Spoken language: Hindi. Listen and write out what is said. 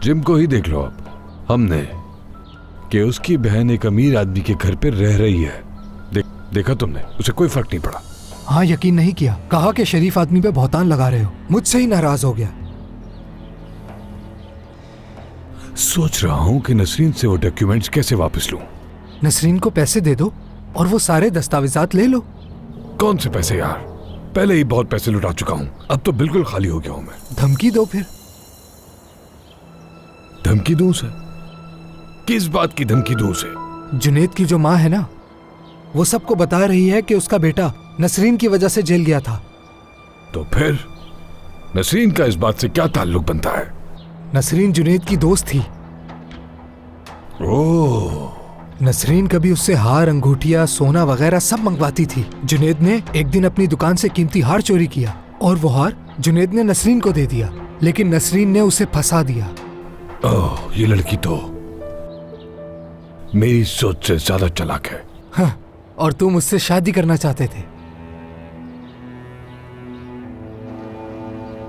जिम को ही देख लो आप। हमने कि उसकी बहन एक अमीर आदमी के घर पे रह रही है, देखा तुमने, उसे कोई फर्क नहीं पड़ा। हाँ, यकीन नहीं किया। कहा कि शरीफ आदमी पे बहुतान लगा रहे हो। मुझसे ही नाराज हो गया। सोच रहा हूं कि नसरीन से वो डॉक्यूमेंट्स कैसे वापस लूं। नसरीन को पैसे दे दो और वो सारे दस्तावेजात ले लो। कौन से पैसे यार, पहले ही बहुत पैसे लुटा चुका हूं, अब तो बिल्कुल खाली हो गया हूं मैं। धमकी दो फिर। धमकी दूं उसे? किस बात की धमकी दूं उसे? जुनेद की जो माँ है ना, वो सबको बता रही है कि उसका बेटा नसरीन की वजह से जेल गया था। तो फिर नसरीन का इस बात से क्या ताल्लुक बनता है? नसरीन जुनेद की दोस्त थी। ओह, नसरीन कभी उससे हार, अंगूठियां, सोना वगैरह सब मंगवाती थी। जुनेद ने एक दिन अपनी दुकान से कीमती हार चोरी किया और वो हार जुनेद ने नसरीन को दे दिया, लेकिन नसरीन ने उसे फंसा दिया। ओह, ये लड़की तो मेरी सोच से ज्यादा चालाक है। हाँ, और तुम उससे शादी करना चाहते थे।